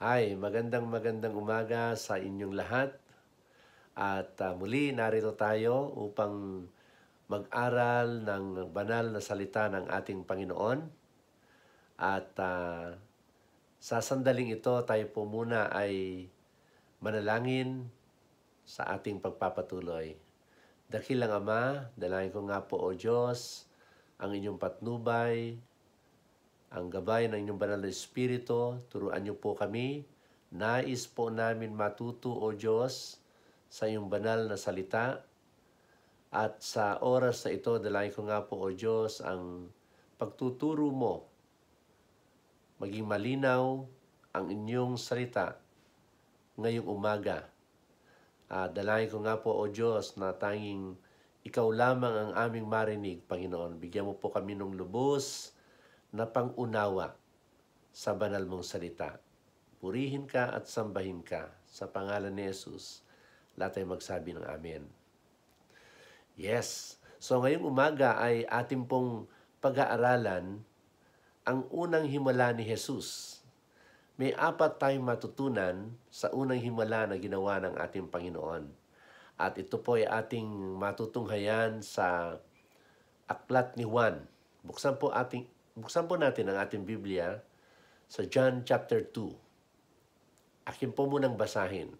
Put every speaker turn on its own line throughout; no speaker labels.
Hi, magandang umaga sa inyong lahat. At muli narito tayo upang mag-aral ng banal na salita ng ating Panginoon. At sa sandaling ito, tayo po muna ay manalangin sa ating pagpapatuloy. Dakilang Ama, dalangin ko nga po o Diyos, ang inyong patnubay, ang gabay ng inyong banal na Espiritu, turuan niyo po kami. Nais po namin matuto o Diyos sa iyong banal na salita. At sa oras na ito, dalangin ko nga po o Diyos ang pagtuturo mo. Maging malinaw ang inyong salita ngayong umaga. Dalangin ko nga po o Diyos na tanging ikaw lamang ang aming marinig, Panginoon. Bigyan mo po kami ng lubos na pangunawa sa banal mong salita. Purihin ka at sambahin ka sa pangalan ni Jesus. Lahat ay magsabi ng Amen. Yes. So ngayong umaga ay ating pong pag-aaralan ang unang himala ni Jesus. May 4 tayong matutunan sa unang himala na ginawa ng ating Panginoon. At ito po ay ating matutunghayan sa aklat ni Juan. Buksan po natin ang ating Biblia sa John chapter 2. Akin po munang basahin.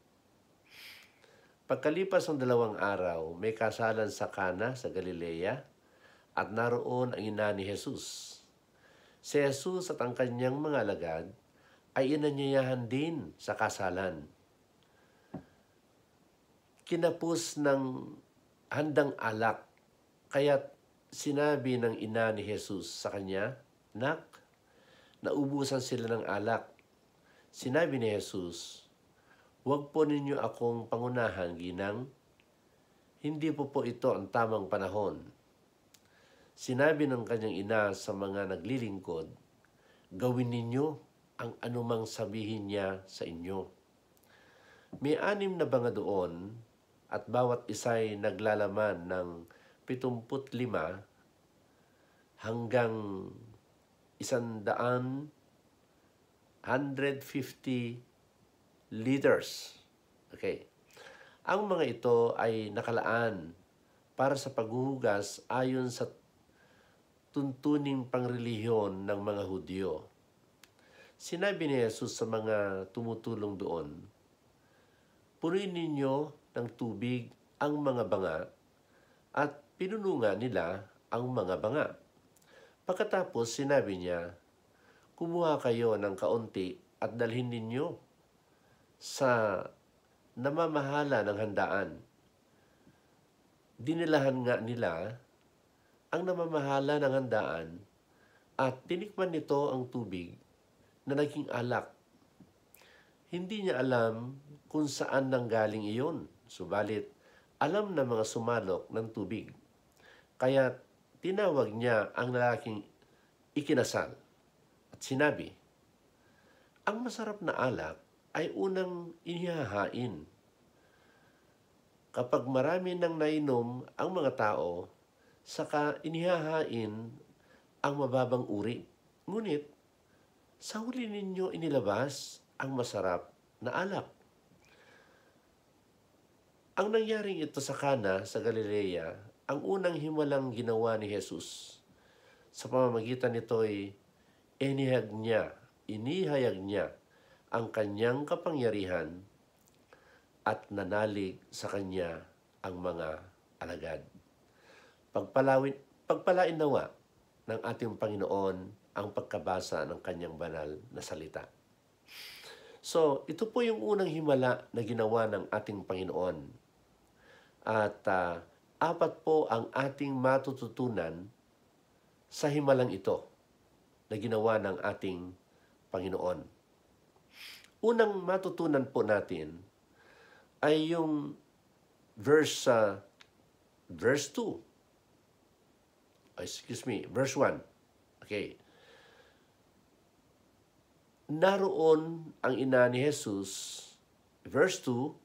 Pagkalipas ng 2 araw, may kasalan sa Kana sa Galilea at naroon ang ina ni Jesus. Si Jesus at ang kanyang mga alagad ay inanyayahan din sa kasalan. Kinapos ng handang alak, kaya't sinabi ng ina ni Jesus sa kanya, "Nak, naubusan sila ng alak." Sinabi ni Jesus, "Huwag po ninyo akong pangunahan, ginang. Hindi po ito ang tamang panahon." Sinabi ng kanyang ina sa mga naglilingkod, "Gawin ninyo ang anumang sabihin niya sa inyo." May 6 na banga doon at bawat isa'y naglalaman ng 75 hanggang 150 liters. Okay. Ang mga ito ay nakalaan para sa paghuhugas ayon sa tuntuning pangrelihiyon ng mga Hudyo. Sinabi ni Jesus sa mga tumutulong doon, "Punuin ninyo ng tubig ang mga banga," at pinunungan nila ang mga banga. Pagkatapos sinabi niya, "Kumuha kayo ng kaunti at dalhin ninyo sa namamahala ng handaan." Dinilahan nga nila ang namamahala ng handaan at tinikman nito ang tubig na naging alak. Hindi niya alam kung saan nanggaling iyon, subalit alam ng mga sumalok ng tubig. Kaya tinawag niya ang lalaking ikinasal at sinabi, "Ang masarap na alak ay unang inihahain. Kapag marami nang nainom ang mga tao, saka inihahain ang mababang uri. Ngunit sa huli ninyo inilabas ang masarap na alak." Ang nangyaring ito sa Kana sa Galilea, ang unang himalang ginawa ni Jesus. Sa pamamagitan nito'y inihayag niya ang kanyang kapangyarihan at nanalig sa kanya ang mga alagad. Pagpalain nawa ng ating Panginoon ang pagkabasa ng kanyang banal na salita. So, ito po yung unang himala na ginawa ng ating Panginoon. At 4 po ang ating matututunan sa himalang ito na ginawa ng ating Panginoon. Unang matutunan po natin ay yung verse 2. Verse 1. Okay. Naroon ang ina ni Jesus. Verse 2,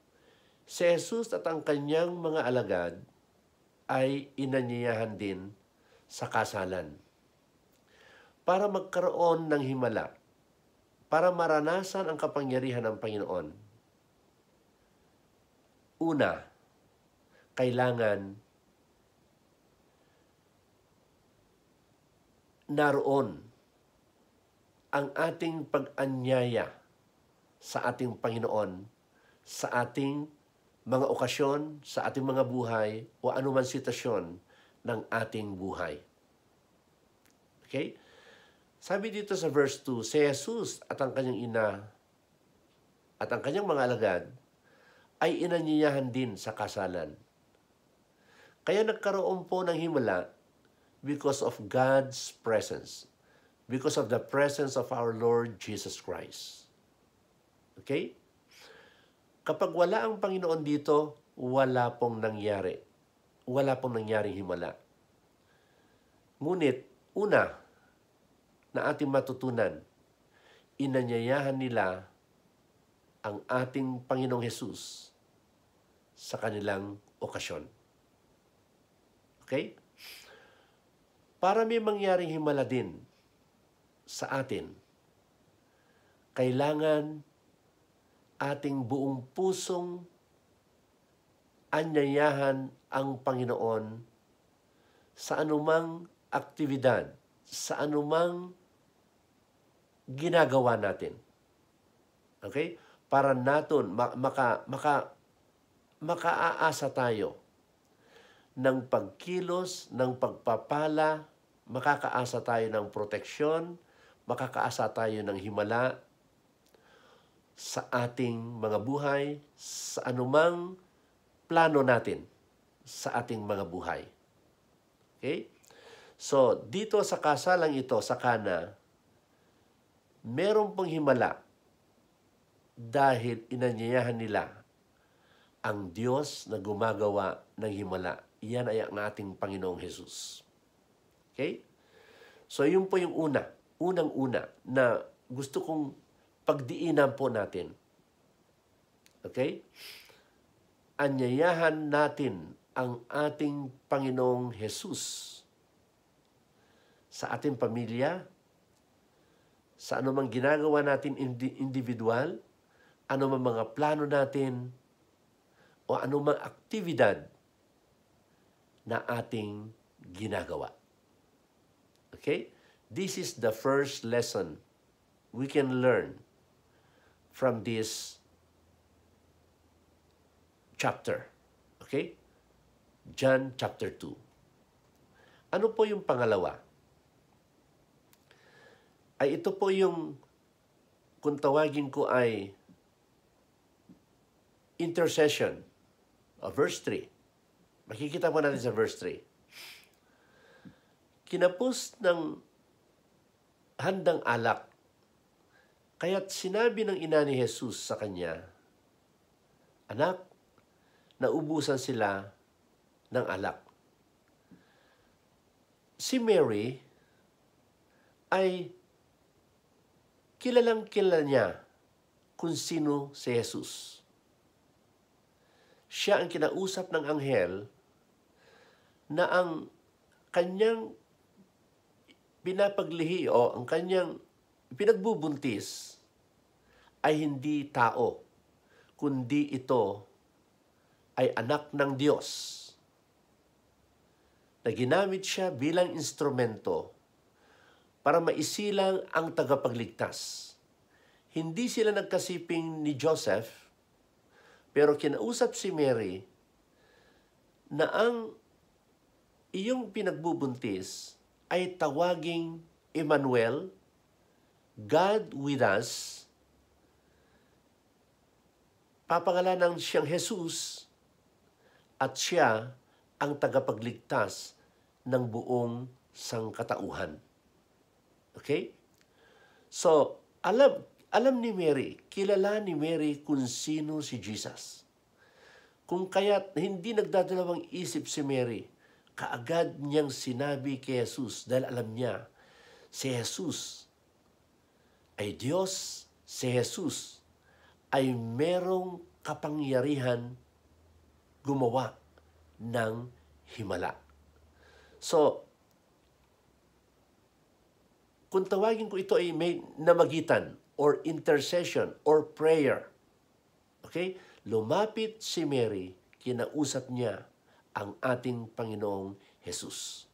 si Jesus at ang kanyang mga alagad ay inanyayahan din sa kasalan. Para magkaroon ng himala, para maranasan ang kapangyarihan ng Panginoon, una, kailangan naroon ang ating pag-anyaya sa ating Panginoon, sa ating mga okasyon, sa ating mga buhay, o anuman sitwasyon ng ating buhay. Okay? Sabi dito sa verse 2, si Jesus at ang kanyang ina at ang kanyang mga alagad ay inanyayahan din sa kasalan. Kaya nagkaroon po ng himala because of God's presence. Because of the presence of our Lord Jesus Christ. Okay? Kapag wala ang Panginoon dito, wala pong nangyari. Wala pong nangyaring himala. Ngunit, una, na ating matutunan, inanyayahan nila ang ating Panginoong Hesus sa kanilang okasyon. Okay? Para may mangyaring himala din sa atin, kailangan ating buong pusong anyayahan ang Panginoon sa anumang aktibidad, sa anumang ginagawa natin. Okay? Para natin makaaasa tayo ng pagkilos, ng pagpapala, makakaasa tayo ng proteksyon, makakaasa tayo ng himala sa ating mga buhay, sa anumang plano natin sa ating mga buhay. Okay? So, dito sa kasalang ito, sa Kana, meron pong himala dahil inanyayahan nila ang Diyos na gumagawa ng himala. Iyan ay ang ating Panginoong Hesus. Okay? So, yun po yung unang-una na gusto kong pagdiinan po natin. Okay? Anyayahan natin ang ating Panginoong Hesus sa ating pamilya, sa anumang ginagawa natin individual, anumang mga plano natin, o anumang aktibidad na ating ginagawa. Okay? This is the first lesson we can learn from this chapter. Okay? John chapter 2. Ano po yung pangalawa? Ay ito po yung, kung tawagin ko ay intercession. Verse 3. Makikita po natin sa verse 3. Kinapos ng handang alak, kaya't sinabi ng ina ni Jesus sa kanya, "Anak, naubusan sila ng alak." Si Mary ay kilalang-kilala niya kung sino si Jesus. Siya ang kinausap ng anghel na ang kanyang pinapaglihi o ang kanyang pinagbubuntis ay hindi tao, kundi ito ay anak ng Diyos na ginamit siya bilang instrumento para maisilang ang tagapagligtas. Hindi sila nagkasiping ni Joseph, pero kinausap si Mary na ang iyong pinagbubuntis ay tawaging Emmanuel, God with us. Papangalanan siyang Jesus at siya ang tagapagligtas ng buong sangkatauhan. Okay? So, alam ni Mary, kilala ni Mary kung sino si Jesus. Kung kaya't hindi nagdadalawang isip si Mary, kaagad niyang sinabi kay Jesus dahil alam niya, si Jesus ay Diyos, si Jesus ay merong kapangyarihan gumawa ng himala. So, kung tawagin ko ito ay may namagitan or intercession or prayer. Okay? Lumapit si Mary, kinausap niya ang ating Panginoong Jesus.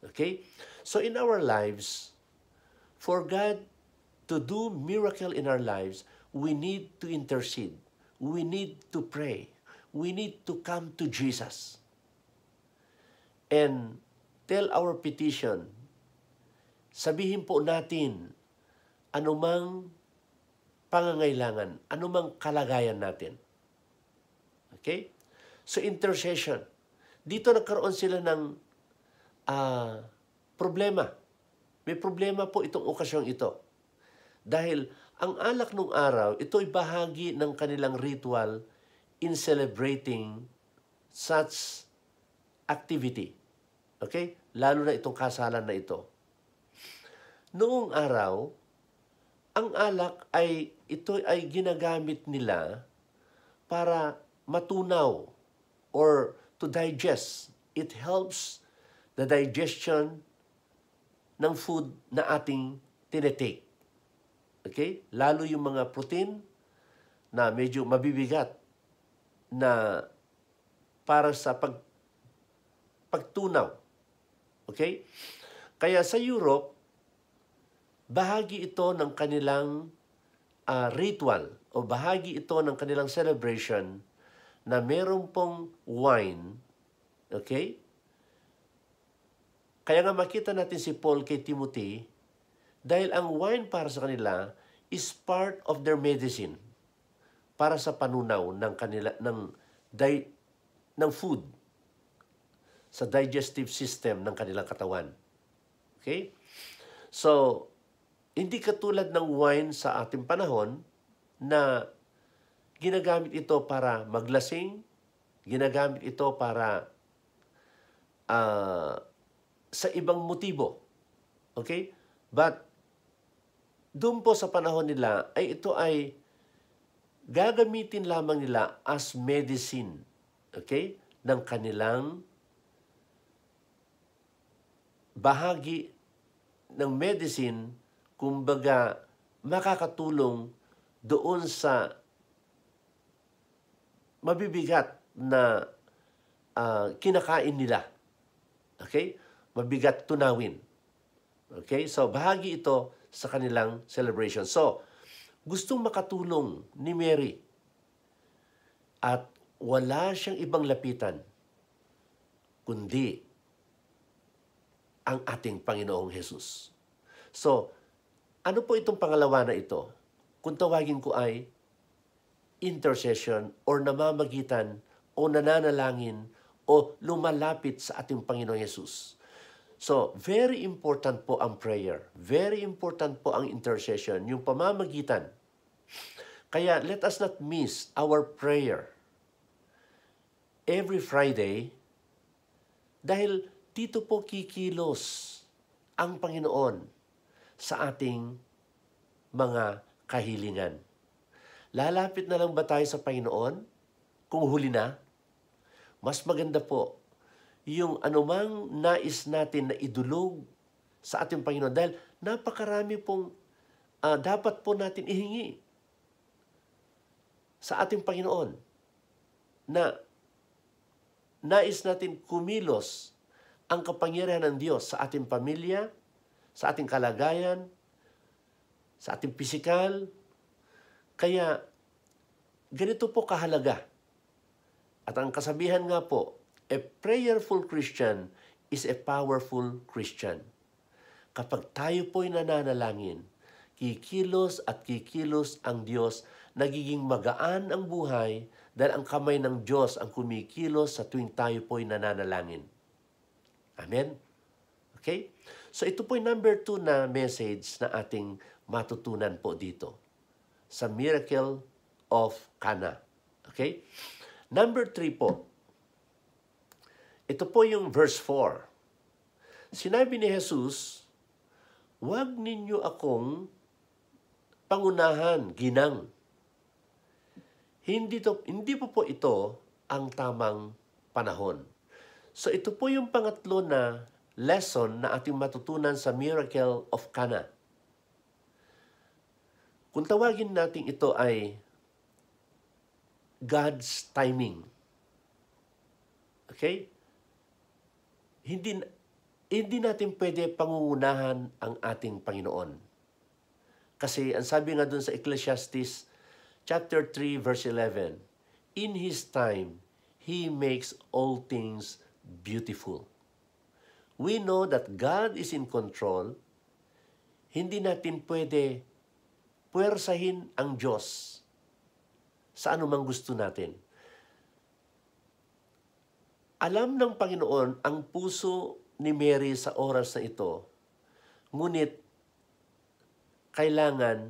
Okay? So in our lives, for God to do miracle in our lives, we need to intercede. We need to pray. We need to come to Jesus and tell our petition. Sabihin po natin anumang pangangailangan, anumang kalagayan natin. Okay? So intercession. Dito nagkaroon sila ng problema. May problema po itong okasyong ito. Dahil ang alak nung araw, ito ay bahagi ng kanilang ritual in celebrating such activity. Okay? Lalo na itong kasalan na ito. Noong araw, ang alak ay ito ay ginagamit nila para matunaw or to digest. It helps the digestion ng food na ating tinetake. Okay? Lalo yung mga protein na medyo mabibigat na para sa pagtunaw. Okay? Kaya sa Europe, bahagi ito ng kanilang ritual o bahagi ito ng kanilang celebration na meron pong wine. Okay? Kaya nga makita natin si Paul kay Timothy dahil ang wine para sa kanila is part of their medicine para sa panunaw ng kanila ng food sa digestive system ng kanilang katawan. Okay? So, hindi katulad ng wine sa ating panahon na ginagamit ito para maglasing, ginagamit ito para sa ibang motibo. Okay? But, doon po sa panahon nila, ay ito ay gagamitin lamang nila as medicine. Okay? Ng kanilang bahagi ng medicine, kumbaga makakatulong doon sa mabibigat na kinakain nila. Okay? Mabigat tunawin. Okay? So, bahagi ito sa kanilang celebration. So, gustong makatulong ni Mary at wala siyang ibang lapitan kundi ang ating Panginoong Jesus. So, ano po itong pangalawa na ito? Kung tawagin ko ay intercession or namamagitan o nananalangin o lumalapit sa ating Panginoong Jesus. So, very important po ang prayer. Very important po ang intercession, yung pamamagitan. Kaya, let us not miss our prayer every Friday dahil dito po kikilos ang Panginoon sa ating mga kahilingan. Lalapit na lang ba tayo sa Panginoon kung huli na? Mas maganda po yung anumang nais natin na idulog sa ating Panginoon dahil napakarami pong dapat po natin ihingi sa ating Panginoon na nais natin kumilos ang kapangyarihan ng Diyos sa ating pamilya, sa ating kalagayan, sa ating pisikal. Kaya, ganito po kahalaga. At ang kasabihan nga po, a prayerful Christian is a powerful Christian. Kapag tayo po'y nananalangin, kikilos at kikilos ang Diyos, nagiging magaan ang buhay dahil ang kamay ng Diyos ang kumikilos sa tuwing tayo po'y nananalangin. Amen? Okay? So ito po'y number 2 na message na ating matutunan po dito sa Miracle of Cana. Okay? Number 3 po. Ito po yung verse 4. Sinabi ni Jesus, "Huwag ninyo akong pangunahan, ginang. Hindi po ito ang tamang panahon." So ito po yung pangatlo na lesson na ating matutunan sa Miracle of Cana. Kung tawagin natin ito ay God's timing. Okay? Hindi natin pwede pangungunahan ang ating Panginoon. Kasi ang sabi nga dun sa Ecclesiastes chapter 3 verse 11, in His time, He makes all things beautiful. We know that God is in control. Hindi natin pwede puwersahin ang Diyos sa anumang gusto natin. Alam ng Panginoon ang puso ni Mary sa oras na ito, ngunit kailangan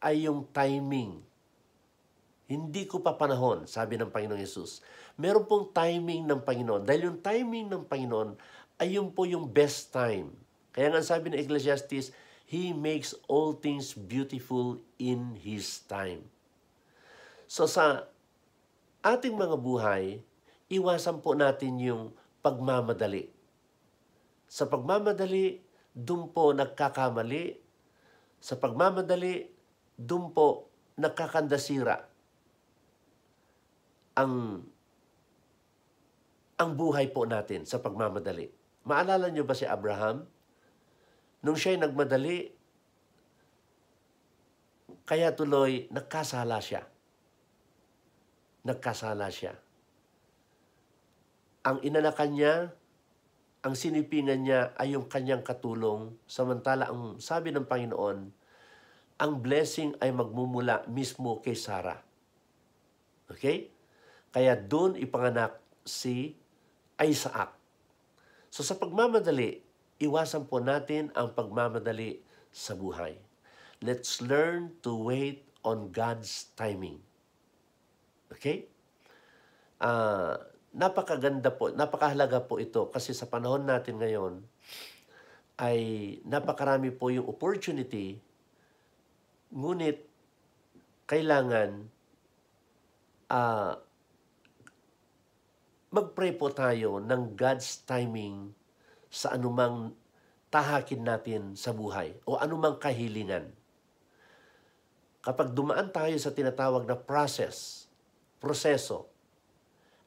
ay yung timing. Hindi ko pa panahon, sabi ng Panginoong Yesus. Meron pong timing ng Panginoon. Dahil yung timing ng Panginoon ay yun po yung best time. Kaya nga sabi ng Ecclesiastes, He makes all things beautiful in His time. So sa ating mga buhay, iwasan po natin yung pagmamadali. Sa pagmamadali, dun po nagkakamali. Sa pagmamadali, dun po nagkakandasira ang buhay po natin sa pagmamadali. Maalala niyo ba si Abraham? Nung siya'y nagmadali, kaya tuloy nagkasala siya. Nagkasala siya. Ang inanakan niya, ang sinipingan niya ay yung kanyang katulong, samantala ang sabi ng Panginoon, ang blessing ay magmumula mismo kay Sarah. Okay? Kaya doon ipanganak si Isaac. So sa pagmamadali, iwasan po natin ang pagmamadali sa buhay. Let's learn to wait on God's timing. Okay? Napakaganda po, napakahalaga po ito kasi sa panahon natin ngayon ay napakarami po yung opportunity, ngunit kailangan mag-pray po tayo ng God's timing sa anumang tahakin natin sa buhay o anumang kahilingan. Kapag dumaan tayo sa tinatawag na proseso,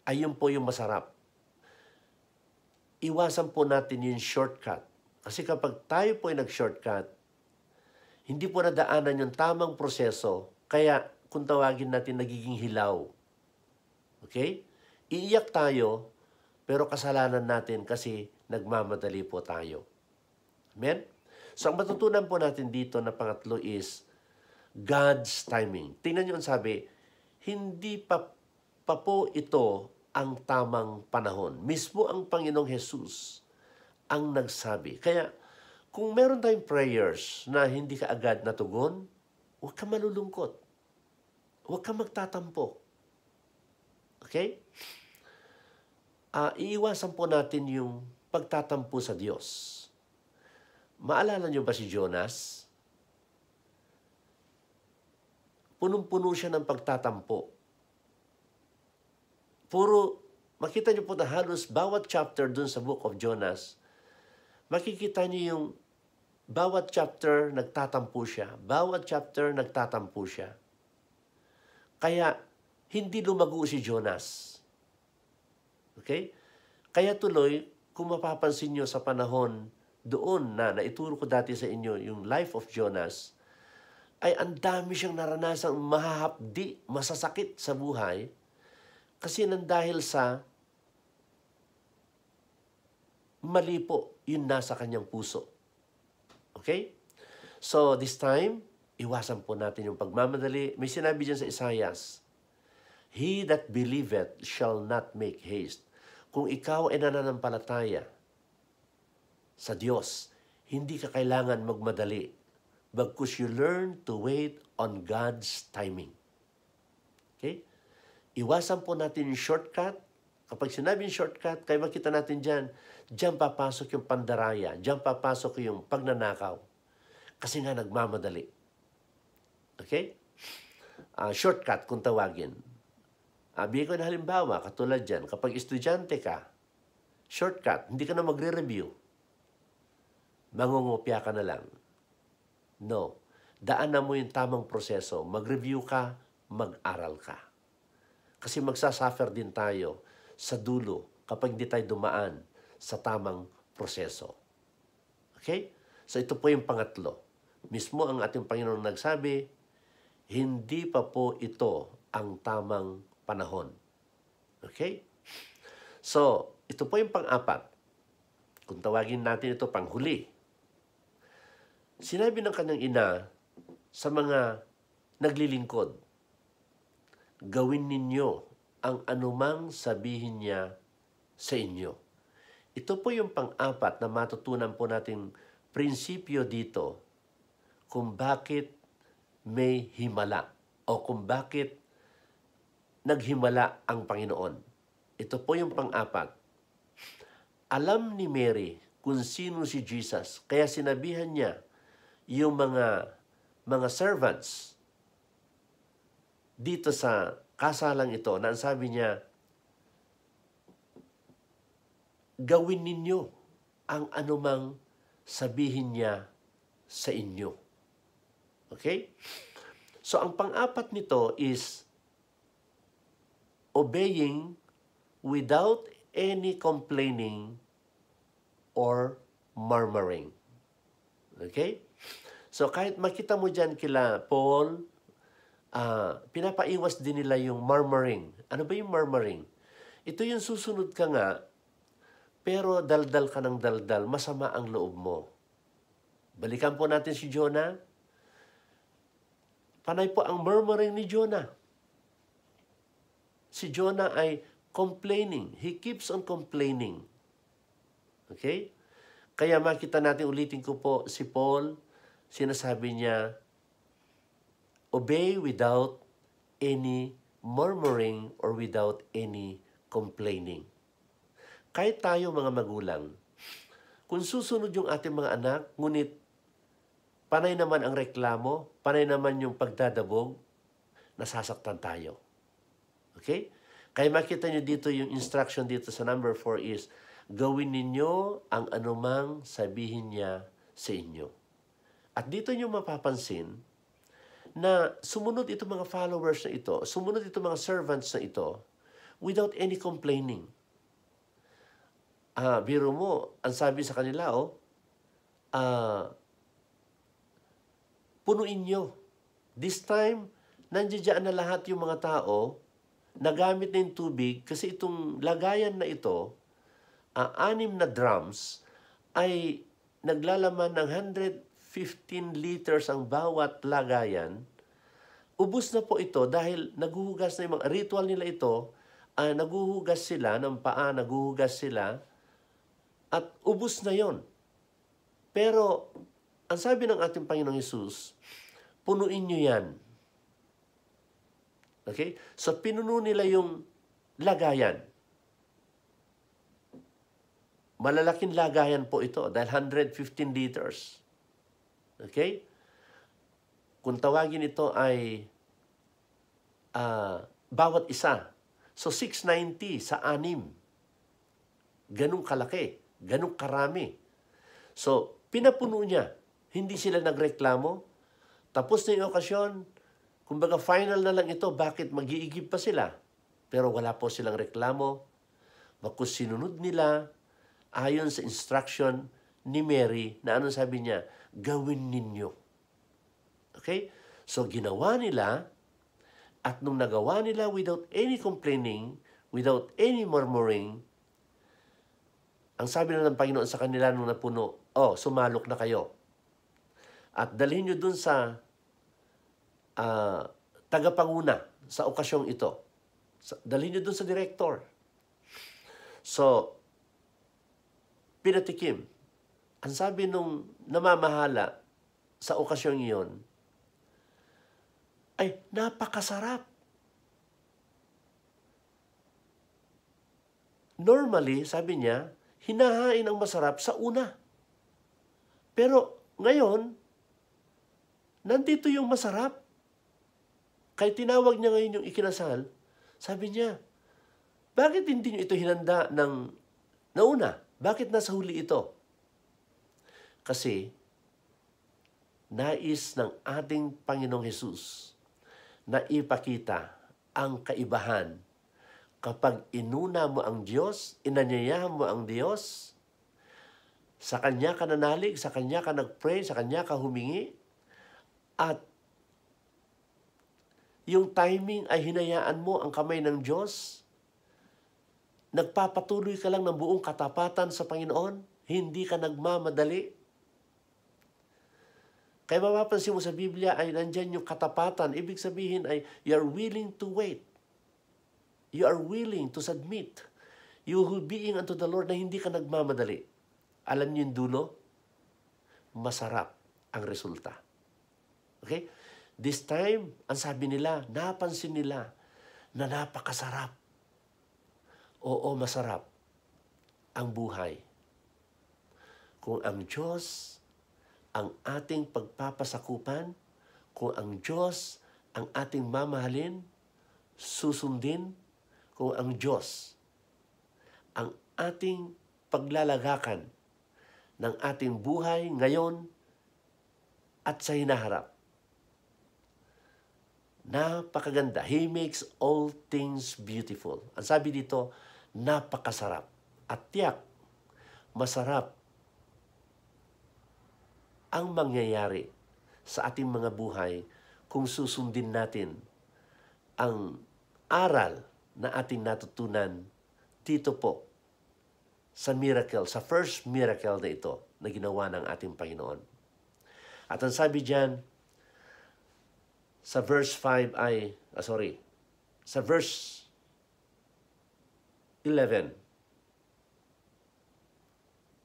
ayun po yung masarap. Iwasan po natin yung shortcut. Kasi kapag tayo po ay nag-shortcut, hindi po nadaanan yung tamang proseso, kaya kung tawagin natin nagiging hilaw. Okay? Iiyak tayo, pero kasalanan natin kasi nagmamadali po tayo. Amen? So ang matutunan po natin dito na pangatlo is God's timing. Tingnan niyo ang sabi, hindi pa po ito ang tamang panahon. Mismo ang Panginoong Jesus ang nagsabi. Kaya, kung meron tayong prayers na hindi ka agad natugon, huwag ka malulungkot. Huwag ka magtatampo. Okay? Iiwasan po natin yung pagtatampo sa Diyos. Maalala niyo ba si Jonas? Punong-puno siya ng pagtatampo. Makita niyo po na halos bawat chapter dun sa book of Jonas, makikita niyo yung bawat chapter nagtatampo siya. Bawat chapter nagtatampo siya. Kaya, hindi lumago si Jonas. Okay? Kaya tuloy, kung mapapansin niyo sa panahon doon na naituro ko dati sa inyo, yung life of Jonas, ay ang dami siyang naranasang mahahapdi, masasakit sa buhay, kasi nang dahil sa mali po yung nasa kanyang puso. Okay? So, this time, iwasan po natin yung pagmamadali. May sinabi dyan sa Isaias, He that believeth shall not make haste. Kung ikaw ay nananampalataya sa Diyos, hindi ka kailangan magmadali. Bagkus you learn to wait on God's timing. Okay? Iwasan po natin yung shortcut. Kapag sinabing shortcut, kaya makita natin dyan papasok yung pandaraya, dyan papasok yung pagnanakaw. Kasi nga nagmamadali. Okay? Shortcut kung tawagin. Bigyan ko na halimbawa, katulad dyan, kapag estudyante ka, shortcut, hindi ka na magre-review. Mangungopia ka na lang. No. daanan mo yung tamang proseso. Mag-review ka, mag-aral ka. Kasi magsasuffer din tayo sa dulo kapag hindi tayo dumaan sa tamang proseso. Okay? So ito po yung pangatlo. Mismo ang ating Panginoon nagsabi, hindi pa po ito ang tamang panahon. Okay? So, ito po yung pang-apat. Kung tawagin natin ito panghuli. Sinabi ng kanyang ina sa mga naglilingkod, gawin ninyo ang anumang sabihin niya sa inyo. Ito po yung pang-apat na matutunan po nating prinsipyo dito kung bakit may himala o kung bakit naghimala ang Panginoon. Ito po yung pang-apat. Alam ni Mary kung sino si Jesus, kaya sinabihan niya yung mga servants dito sa kasalang ito na ang sabi niya, gawin ninyo ang anumang sabihin niya sa inyo. Okay? So, ang pang-apat nito is obeying without any complaining or murmuring. Okay? So, kahit makita mo dyan kila Paul, pinapaiwas din nila yung murmuring. Ano ba yung murmuring? Ito yung susunod ka nga, pero daldal ka ng daldal, masama ang loob mo. Balikan po natin si Jonah. Panay po ang murmuring ni Jonah. Si Jonah ay complaining. He keeps on complaining. Okay? Kaya makita natin, ulitin ko po, si Paul, sinasabi niya, obey without any murmuring or without any complaining. Kahit tayo mga magulang, kung susunod yung ating mga anak, ngunit panay naman ang reklamo, panay naman yung pagdadabog, nasasaktan tayo. Okay? Kaya makita nyo dito yung instruction dito sa number 4 is, gawin ninyo ang anumang sabihin niya sa inyo. At dito nyo mapapansin na sumunod itong mga followers na ito, sumunod itong mga servants na ito, without any complaining. Biro mo, ang sabi sa kanila, punuin nyo. This time, nandiyan na lahat yung mga tao, nagamit na yung tubig, kasi itong lagayan na ito, 6 na drums, ay naglalaman ng 115 liters ang bawat lagayan. Ubus na po ito dahil naguhugas na yung mga ritual nila ito, naguhugas sila ng paa, naguhugas sila, at ubus na yon. Pero, ang sabi ng ating Panginoong Hesus, punuin nyo yan. Okay? So, pinuno nila yung lagayan. Malalaking lagayan po ito dahil 115 liters. Okay? Kung tawagin ito ay bawat isa. So, 690 sa 6. Ganong kalaki. Ganong karami. So, pinapuno niya. Hindi sila nagreklamo. Tapos na yung okasyon, kumbaga final na lang ito, bakit mag-iigib pa sila? Pero wala po silang reklamo. Bakit sinunod nila ayon sa instruction ni Mary na ano sabi niya, gawin ninyo. Okay? So, ginawa nila at nung nagawa nila without any complaining, without any murmuring, ang sabi na ng Panginoon sa kanila nung napuno, sumalok na kayo. At dalhin nyo dun sa tagapanguna sa okasyong ito. Dalhin nyo dun sa director. So, pinatikim. Ang sabi nung namamahala sa okasyong iyon, ay napakasarap. Normally, sabi niya, hinahain ang masarap sa una. Pero ngayon, nandito yung masarap. Kaya tinawag niya ngayon yung ikinasal, sabi niya, bakit hindi niyo ito hinanda ng nauna? Bakit nasa huli ito? Kasi, Nais ng ating Panginoong Hesus na ipakita ang kaibahan kapag inuna mo ang Diyos, inanyayahan mo ang Diyos, sa Kanya ka nanalig, sa Kanya ka nag-pray, sa Kanya ka humingi, at yung timing ay hinayaan mo ang kamay ng Diyos, nagpapatuloy ka lang ng buong katapatan sa Panginoon, hindi ka nagmamadali. Kaya mapapansin mo sa Biblia ay nandyan yung katapatan. Ibig sabihin ay you are willing to wait. You are willing to submit. You being unto the Lord na hindi ka nagmamadali. Alam niyo yung dulo? Masarap ang resulta. Okay? This time, ang sabi nila, napansin nila na napakasarap. Oo, masarap ang buhay. Kung ang Diyos ang ating pagpapasakupan, kung ang Diyos ang ating mamahalin, susundin, kung ang Diyos ang ating paglalagakan ng ating buhay ngayon at sa hinaharap. Napakaganda. He makes all things beautiful. Ang sabi dito, napakasarap. At tiyak, masarap ang mangyayari sa ating mga buhay kung susundin natin ang aral na ating natutunan dito po sa miracle, sa first miracle na ito na ginawa ng ating Panginoon. At ang sabi diyan sa verse 5 ay, sa verse 11.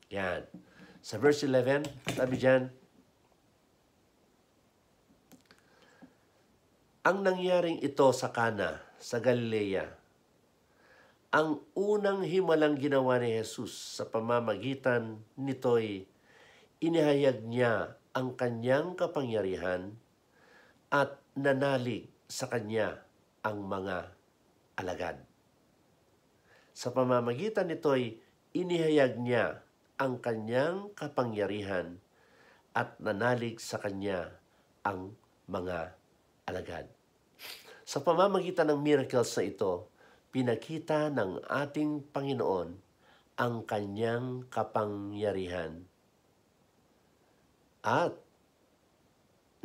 Yan. Sa verse 11, sabi diyan, ang nangyaring ito sa Cana, sa Galilea, ang unang himalang ginawa ni Jesus sa pamamagitan nito'y inihayag niya ang kanyang kapangyarihan at nanalig sa kanya ang mga alagad. Sa pamamagitan nito'y inihayag niya ang kanyang kapangyarihan at nanalig sa kanya ang mga alagad. Sa pamamagitan ng miracles na ito, pinakita ng ating Panginoon ang kanyang kapangyarihan at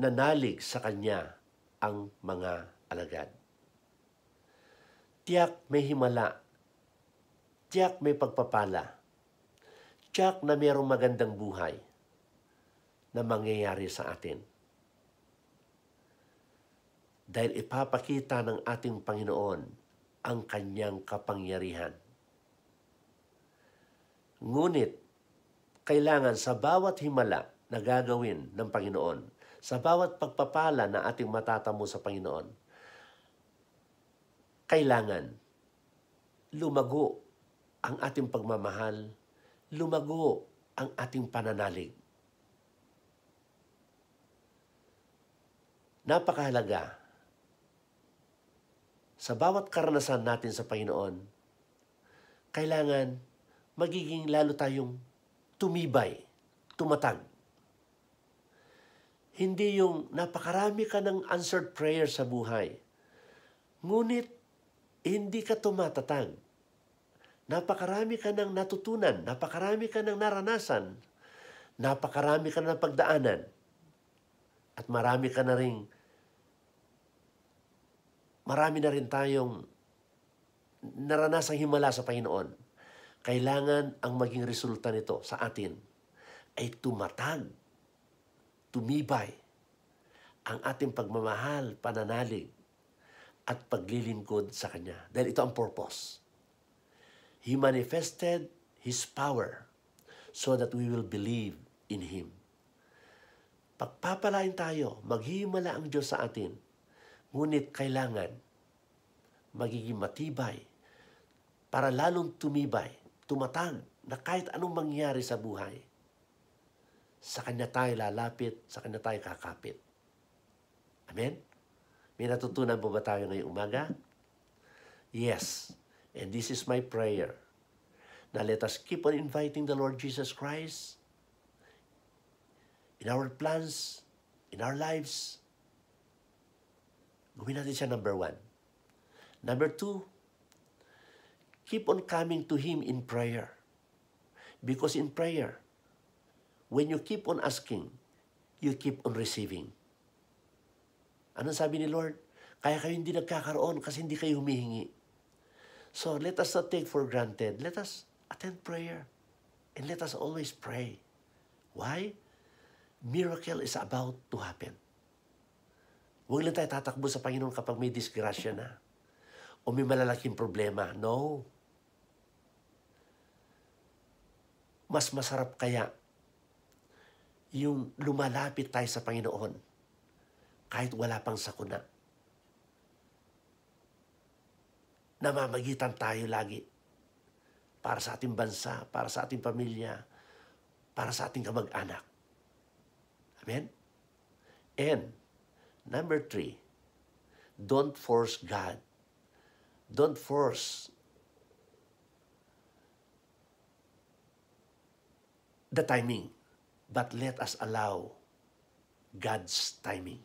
nanalig sa kanya ang mga alagad. Tiyak may himala, tiyak may pagpapala, tiyak na mayroong magandang buhay na mangyayari sa atin. Dahil ipapakita ng ating Panginoon ang kanyang kapangyarihan. Ngunit, kailangan sa bawat himala na gagawin ng Panginoon, sa bawat pagpapala na ating matatamo sa Panginoon, kailangan lumago ang ating pagmamahal, lumago ang ating pananalig. Napakahalaga. Sa bawat karanasan natin sa Panginoon, kailangan magiging lalo tayong tumibay, tumatag. Hindi yung napakarami ka ng answered prayer sa buhay, ngunit hindi ka tumatatag. Napakarami ka ng natutunan, napakarami ka ng naranasan, napakarami ka ng pagdaanan, at marami na rin tayong naranasang himala sa Panginoon. Kailangan ang maging resulta nito sa atin ay tumatag, tumibay ang ating pagmamahal, pananalig, at paglilingkod sa Kanya. Dahil ito ang purpose. He manifested His power so that we will believe in Him. Pagpapalain tayo, maghihimala ang Diyos sa atin. Ngunit kailangan magiging matibay para lalong tumibay, tumatag na kahit anong mangyari sa buhay, sa Kanya tayo lalapit, sa Kanya tayo kakapit. Amen? May natutunan po ba tayo ngayong umaga? Yes. And this is my prayer. Now let us keep on inviting the Lord Jesus Christ in our plans, in our lives, gawin natin siya number 1. Number 2, keep on coming to Him in prayer. Because in prayer, when you keep on asking, you keep on receiving. Anong sabi ni Lord? Kaya kayo hindi nagkakaroon kasi hindi kayo humihingi. So let us not take for granted. Let us attend prayer. And let us always pray. Why? Miracle is about to happen. Huwag lang tayo tatakbo sa Panginoon kapag may disgrasya na. O may malalaking problema. No. Mas masarap kaya yung lumalapit tayo sa Panginoon kahit wala pang sakuna. Namamagitan tayo lagi para sa ating bansa, para sa ating pamilya, para sa ating kamag-anak. Amen? And, number 3, don't force God. Don't force the timing, but let us allow God's timing.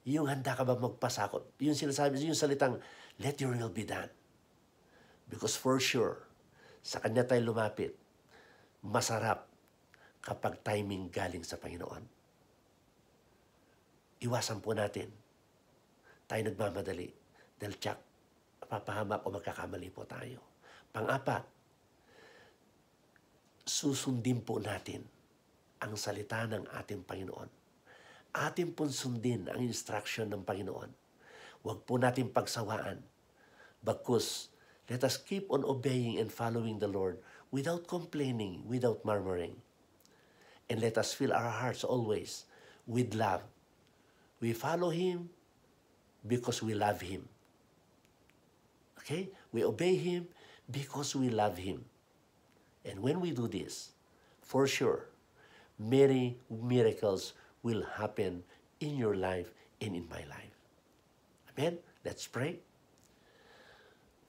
Yung handa ka ba magpasakot? Yung sinasabi, yung salitang, let your will be done. Because for sure, sa Kanya tayo lumapit, masarap kapag timing galing sa Panginoon. Iwasan po natin. Tayo nagmamadali. Dahil tsak, papahamak o magkakamali po tayo. Pang-apat, susundin po natin ang salita ng ating Panginoon. Atin pong sundin ang instruction ng Panginoon. Huwag po natin pagsawaan. Bagkus, let us keep on obeying and following the Lord without complaining, without murmuring. And let us fill our hearts always with love. We follow Him because we love Him. Okay? We obey Him because we love Him. And when we do this, for sure, many miracles will happen in your life and in my life. Amen? Let's pray.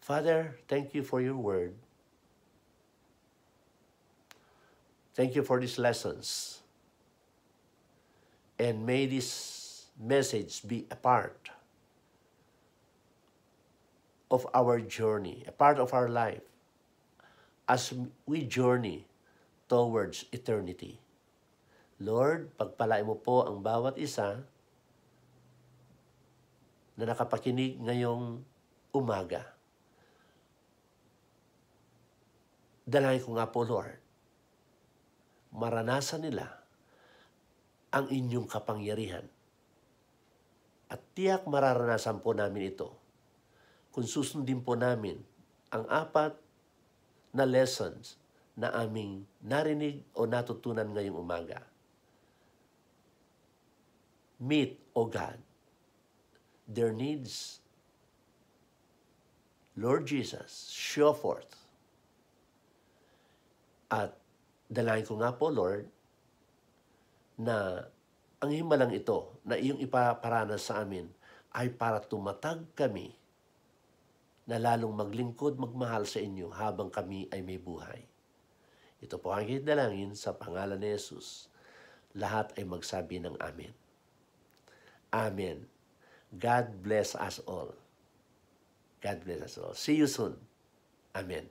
Father, thank you for your word. Thank you for these lessons. And may this message be a part of our journey, a part of our life, as we journey towards eternity. Lord, pagpalain mo po ang bawat isa na nakapakinig ngayong umaga. Dalangin ko nga po, Lord, maranasan nila ang inyong kapangyarihan. At tiyak mararanasan po namin ito kung susundin po namin ang 4 na lessons na aming narinig o natutunan ngayong umaga. Meet, O God, their needs. Lord Jesus, show forth. At dalangin ko nga po, Lord, na ang himalang ito na iyong ipaparanas sa amin ay para tumatag kami na lalong maglingkod, magmahal sa inyo habang kami ay may buhay. Ito po ang dalangin sa pangalan ni Jesus. Lahat ay magsabi ng Amen. Amen. God bless us all. God bless us all. See you soon. Amen.